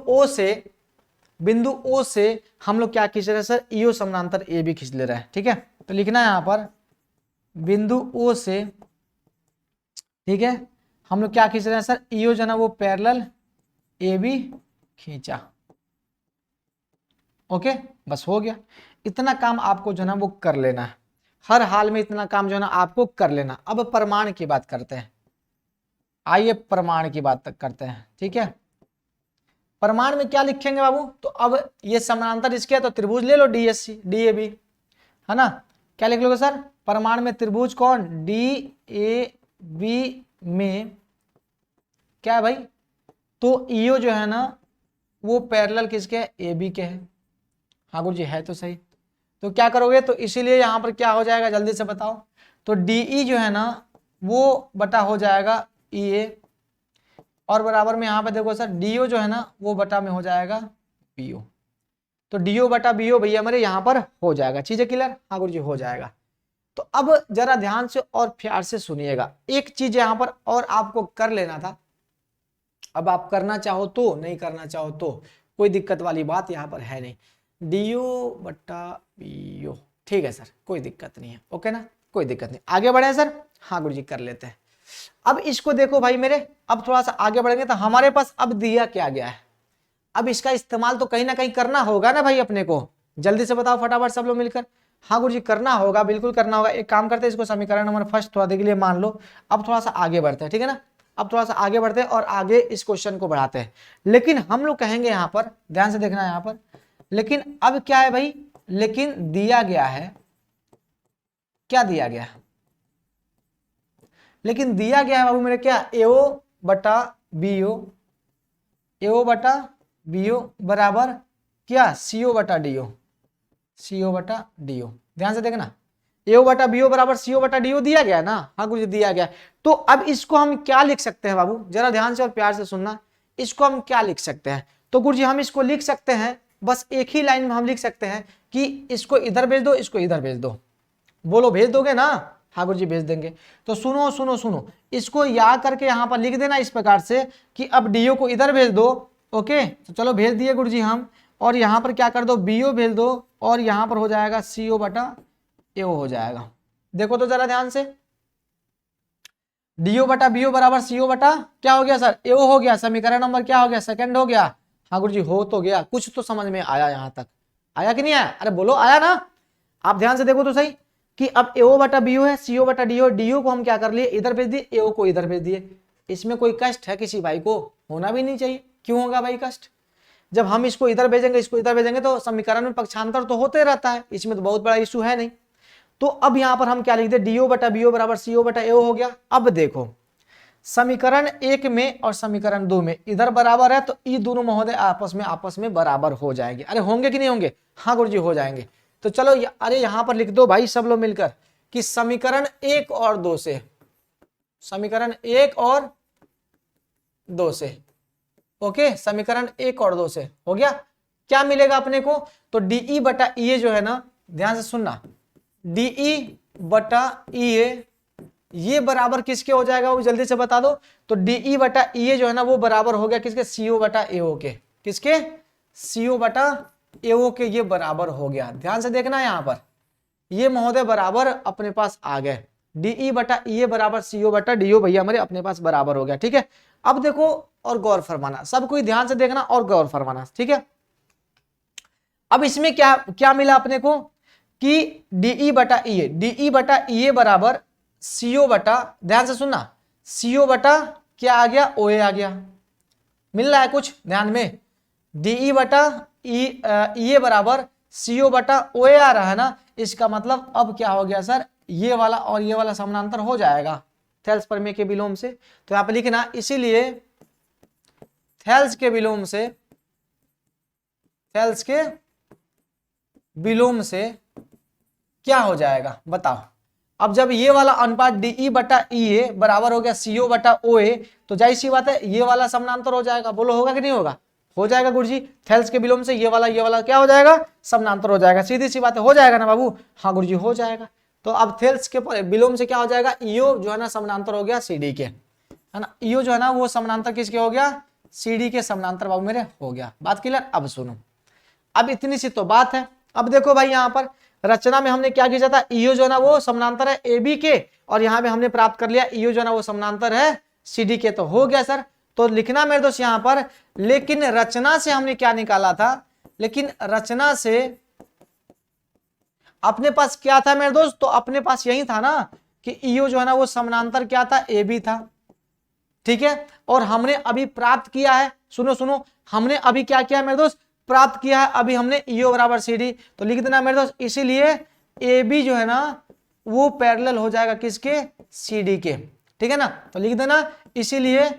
ओ से हम लोग क्या खींच रहे हैं सर, ईओ समानांतर ए बी खींच ले रहे हैं, ठीक है। तो लिखना है यहां पर बिंदु ओ से, ठीक है, हम लोग क्या खींच रहे हैं सर, ईओ जो है ना वो पैरेलल ए बी खींचा। ओके बस हो गया, इतना काम आपको जो है ना वो कर लेना है, हर हाल में इतना काम जो है ना आपको कर लेना। अब प्रमाण की बात करते हैं, आइए प्रमाण की बात करते हैं, ठीक है। प्रमाण में क्या लिखेंगे बाबू, तो अब ये समानांतर इसके है तो त्रिभुज ले लो डीएससी डीएबी, है ना। क्या लिख लोगे सर, प्रमाण में त्रिभुज कौन, डी ए बी में क्या है भाई, तो ईओ जो है ना वो पैरेलल किसके है, ए बी के है। हाँ गुरु जी है तो सही, तो क्या करोगे, तो इसीलिए यहां पर क्या हो जाएगा जल्दी से बताओ, तो डीई जो है ना वो बटा हो जाएगा ई ए, और बराबर में यहां पर देखो सर डीओ जो है ना वो बटा में हो जाएगा बीओ। तो डीओ बटा बीओ भैया मेरे यहां पर हो जाएगा, चीजें क्लियर? हाँ गुरु जी हो जाएगा। तो अब जरा ध्यान से और प्यार से सुनिएगा, एक चीज यहां पर और आपको कर लेना था। अब आप करना चाहो तो, नहीं करना चाहो तो कोई दिक्कत वाली बात यहां पर है नहीं, डीओ बटा बीओ, ठीक है सर कोई दिक्कत नहीं है, ओके ना, कोई दिक्कत नहीं। आगे बढ़े सर? हाँ गुरु जी कर लेते हैं। अब इसको देखो भाई मेरे, अब थोड़ा सा आगे बढ़ेंगे तो हमारे पास अब दिया क्या गया है, अब इसका इस्तेमाल तो कहीं ना कहीं करना होगा ना भाई अपने को, जल्दी से बताओ फटाफट सब लोग मिलकर। हाँ गुरु जी करना होगा, बिल्कुल करना होगा। एक काम करते हैं, इसको समीकरण नंबर फर्स्ट थोड़ा देर के लिए मान लो। अब थोड़ा सा आगे बढ़ते हैं, ठीक है ना, अब थोड़ा सा आगे बढ़ते हैं और आगे इस क्वेश्चन को बढ़ाते हैं। लेकिन हम लोग कहेंगे यहाँ पर, ध्यान से देखना यहाँ पर, लेकिन अब क्या है भाई, लेकिन दिया गया है, क्या दिया गया है, लेकिन दिया गया है बाबू मेरे क्या, एओ बटा बीओ, एओ बटा बीओ बराबर क्या, सीओ बटा डीओ, सीओ बटा डीओ। ध्यान से देखना, एओ बटा बीओ बराबर सीओ बटा डीओ दिया गया ना, हाँ कुछ दिया गया। तो अब इसको हम क्या लिख सकते हैं बाबू, जरा ध्यान से और प्यार से सुनना, इसको हम क्या लिख सकते हैं, तो गुरुजी हम इसको लिख सकते हैं, बस एक ही लाइन में हम लिख सकते हैं कि इसको इधर भेज दो, इसको इधर भेज दो। बोलो भेज दोगे ना? हाँ गुरुजी भेज देंगे। तो सुनो सुनो सुनो, इसको याद करके यहां पर लिख देना इस प्रकार से कि अब डीओ को इधर भेज दो। ओके तो चलो भेज दिए गुरुजी हम, और यहां पर क्या कर दो, बीओ भेज दो, और यहां पर हो जाएगा सीओ बटा एओ हो जाएगा। देखो तो जरा ध्यान से, डीओ बटा बीओ बराबर सीओ बटा क्या हो गया सर, एओ हो गया। समीकरण नंबर क्या हो गया, सेकंड हो गया। हाँ गुरुजी हो तो गया, कुछ तो समझ में आया, यहां तक आया कि नहीं आया? अरे बोलो आया ना? आप ध्यान से देखो तो सही कि अब एओ बटा बीओ है, सीओ बटा डीओ, डीओ को हम क्या कर लिए, इधर भेज दिए, एओ को इधर भेज दिए। इसमें कोई कष्ट है किसी भाई को? होना भी नहीं चाहिए। क्यों होगा भाई कष्ट? जब हम इसको इधर भेजेंगे, इसको इधर भेजेंगे तो समीकरण में पक्षांतर तो होते रहता है, इसमें तो बहुत बड़ा इशू है नहीं। तो अब यहां पर हम क्या लिख दे, डीओ बटा बीओ बराबर सीओ बटा एओ हो गया। अब देखो समीकरण 1 में और समीकरण 2 में इधर बराबर है, तो ये दोनों महोदय आपस में बराबर हो जाएंगे। अरे होंगे कि नहीं होंगे? हाँ गुरुजी हो जाएंगे। तो चलो अरे यहां पर लिख दो भाई सब लोग मिलकर कि समीकरण 1 और 2 से, समीकरण 1 और 2 से, ओके समीकरण 1 और 2 से हो गया। क्या मिलेगा अपने को, तो डीई बटा ई जो है ना, ध्यान से सुनना, डीई बटा ई ये बराबर किसके हो जाएगा वो जल्दी से बता दो। तो डीई बटा ई जो है ना वो बराबर हो गया किसके, सीओ बटा एओ के। किसके? सीओ बटा एओ के, ये बराबर हो गया। ध्यान से देखना यहां पर, ये महोदय बराबर अपने पास आ गए। DE बटा EA बराबर CO बटा DO भैया मेरे अपने पास बराबर हो गया। ठीक है, अब देखो और गौर फरमाना, सब कोई ध्यान से देखना और गौर फरमाना। ठीक है, अब इसमें क्या क्या मिला अपने को कि DE बटा EA बराबर CO बटा, ध्यान से सुनना, CO बटा क्या आ गया, OA आ गया। मिल रहा है कुछ ध्यान में, DE बटा EA बराबर CO बटा OA आ रहा है ना, इसका मतलब अब क्या हो गया सर, ये वाला और ये वाला समानांतर हो जाएगा थेल्स प्रमेय के विलोम से। तो यहां पर लिखना, इसीलिए थेल्स के विलोम से, थेल्स के विलोम से क्या हो जाएगा बताओ। अब जब ये वाला अनुपात DE बटा EA बराबर हो गया CO बटा OA, तो जाहिर सी बात है ये वाला समानांतर हो जाएगा। बोलो होगा कि नहीं होगा, हो जाएगा गुरुजी। थेल्स के विलोम से ये वाला क्या हो जाएगा, समानांतर हो जाएगा। सीधी सी बात है, हो जाएगा ना बाबू, हाँ गुरुजी हो जाएगा। तो अब थेल्स के विलोम से क्या हो जाएगा, EO जो है ना समानांतर हो गया CD के, है ना। EO जो है ना वो समानांतर किसके हो गया, CD के समानांतर बाबू मेरे हो गया। बात क्लियर। अब सुनो, अब इतनी सी तो बात है। अब देखो भाई यहाँ पर रचना में हमने क्या खींचा था, EO जो है ना वो समानांतर है AB के, और यहाँ पे हमने प्राप्त कर लिया EO जो है ना वो समानांतर है CD के। तो हो गया सर। तो लिखना मेरे दोस्त यहाँ पर, लेकिन रचना से हमने क्या निकाला था, लेकिन रचना से अपने पास क्या था मेरे दोस्त, तो अपने पास यही था ना कि EO जो है ना वो समानांतर क्या था, AB था। ठीक है, और हमने अभी प्राप्त किया है, सुनो सुनो, हमने अभी क्या किया मेरे दोस्त, प्राप्त किया है अभी हमने EO बराबर CD। तो लिख देना मेरे दोस्त, इसीलिए AB जो है ना वो पैरेलल हो जाएगा किसके, CD के। ठीक है ना, तो लिख देना, इसीलिए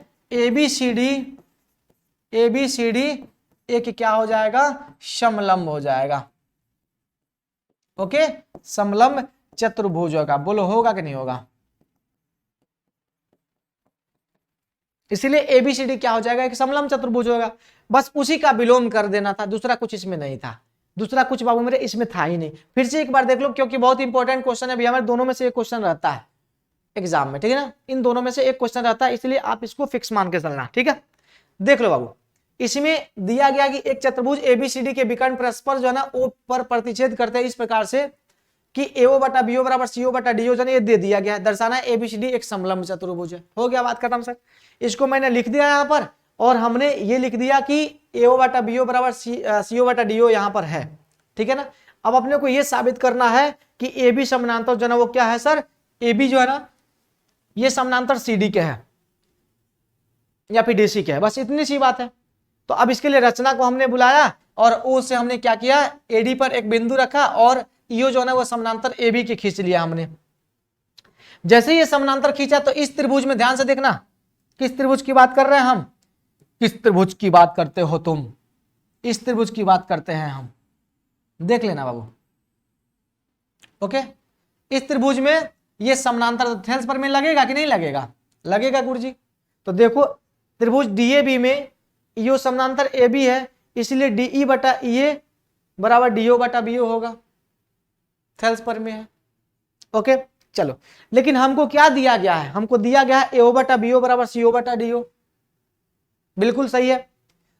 ABCD एक क्या हो जाएगा, समलंब हो जाएगा। ओके, समलंब चतुर्भुज होगा। बोलो होगा कि नहीं होगा। इसीलिए ABCD क्या हो जाएगा, एक समलंब चतुर्भुज होगा। बस उसी का विलोम कर देना था, दूसरा कुछ इसमें नहीं था, दूसरा कुछ बाबू मेरे इसमें था ही नहीं। फिर से एक बार देख लो, क्योंकि बहुत इंपॉर्टेंट क्वेश्चन है भैया, हमारे दोनों में से एक क्वेश्चन रहता है एग्जाम में। ठीक है ना, इन दोनों में से एक क्वेश्चन रहता है, इसलिए आप इसको फिक्स मान के चलना। ठीक है, देख लो बाबू, इसमें दिया गया कि एक चतुर्भुज ABCD के विकर्ण परस्पर जो है ना O पर प्रतिच्छेद करते हैं इस प्रकार से कि AO बटा BO बराबर CO बटा DO जो है ये दे दिया गया है। दर्शाना है ABCD एक समलंब चतुर्भुज है। हो गया, बात खत्म सर। इसको मैंने लिख दिया यहाँ पर, और हमने ये लिख दिया कि AO बटा BO बराबर CO बटा DO यहाँ पर है। ठीक है ना, अब अपने को ये साबित करना है कि AB समानांतर जो है ना वो क्या है सर, AB जो है ना ये समानांतर CD के है या फिर DC के है, बस इतनी सी बात है। तो अब इसके लिए रचना को हमने बुलाया और O से हमने क्या किया, AD पर एक बिंदु रखा और EO जो है ना वो समानांतर AB के खींच लिया हमने। जैसे ये समानांतर खींचा तो इस त्रिभुज में ध्यान से देखना, किस त्रिभुज की बात कर रहे हैं हम, किस त्रिभुज की बात करते हो तुम, इस त्रिभुज की बात करते हैं हम, देख लेना बाबू। ओके, इस त्रिभुज में ये समानांतर थेल्स पर में लगेगा कि नहीं लगेगा, लगेगा गुरुजी। तो देखो त्रिभुज DAB में EO समानांतर AB है, इसलिए DE बटा EA बराबर DO बटा BO होगा, थेल्स पर में है। ओके चलो, लेकिन हमको क्या दिया गया है, हमको दिया गया है AO बटा BO बराबर CO बटा DO। बिल्कुल सही है।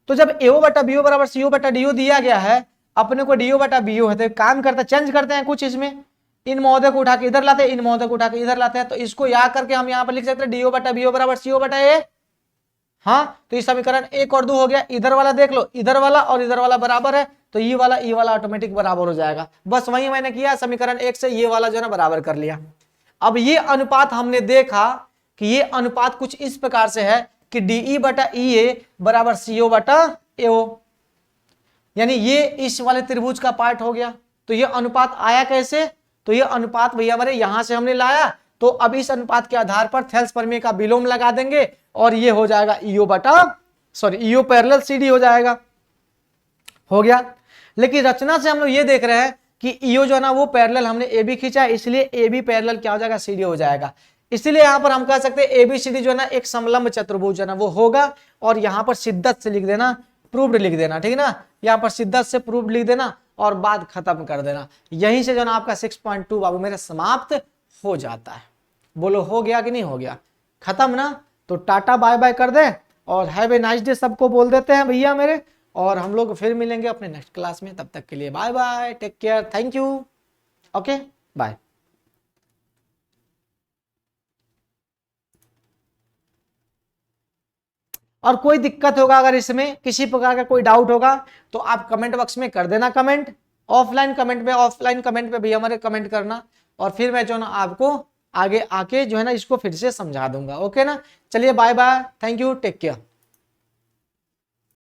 तो जब AO बटा BO बराबर CO बटा DO दिया गया है, अपने को DO बटा BO है, तो काम करते चेंज करते हैं कुछ इसमें, इन महोदय को उठा के इधर लाते हैं, इन महोदय को उठा के इधर लाते हैं। तो इसको याद करके हम यहाँ पर लिख सकते हैं DO बटा BO बराबर CO बटा A। हाँ, तो ये समीकरण 1 और 2 हो गया। इधर वाला देख लो, इधर वाला और इधर वाला बराबर है, तो ये वाला ऑटोमेटिक बराबर हो जाएगा। बस वही मैंने किया, समीकरण 1 से ये वाला जो है ना बराबर कर लिया। अब ये अनुपात हमने देखा कि ये अनुपात कुछ इस प्रकार से है कि DE बटा EA बराबर CO बटा AO, यानी ये इस वाले त्रिभुज का पार्ट हो गया। तो ये अनुपात आया कैसे, तो ये अनुपात भैया हमारे यहां से हमने लाया। तो अब इस अनुपात के आधार पर थेल्स प्रमेय का विलोम लगा देंगे और ये हो जाएगा EO पैरेलल CD हो जाएगा। हो गया। लेकिन रचना से हम लोग ये देख रहे हैं कि EO जो है ना वो पैरेलल हमने AB खींचा, इसलिए AB पैरेलल क्या हो जाएगा, CD हो जाएगा। इसलिए यहां पर हम कह सकते हैं ABCD जो है ना एक समलंब चतुर्भुज है ना वो होगा। और यहां पर शिद्दत से लिख देना, प्रूव्ड लिख देना, ठीक है ना, यहां पर शिद्दत से प्रूव्ड लिख देना और बात खत्म कर देना। यहीं से जो ना आपका 6.2 बाबू मेरे समाप्त हो जाता है। बोलो हो गया कि नहीं हो गया, खत्म ना। तो टाटा बाय बाय कर दे और हैव ए नाइस डे सबको बोल देते हैं भैया मेरे, और हम लोग फिर मिलेंगे अपने नेक्स्ट क्लास में। तब तक के लिए bye bye, take care, thank you, okay bye. और कोई दिक्कत होगा, अगर इसमें किसी प्रकार का कोई डाउट होगा तो आप कमेंट बॉक्स में कर देना कमेंट, ऑफलाइन कमेंट पे भी हमारे कमेंट करना, और फिर मैं जो है ना आपको आगे आके जो है ना इसको फिर से समझा दूंगा। ओके ना, चलिए bye bye, thank you, take care.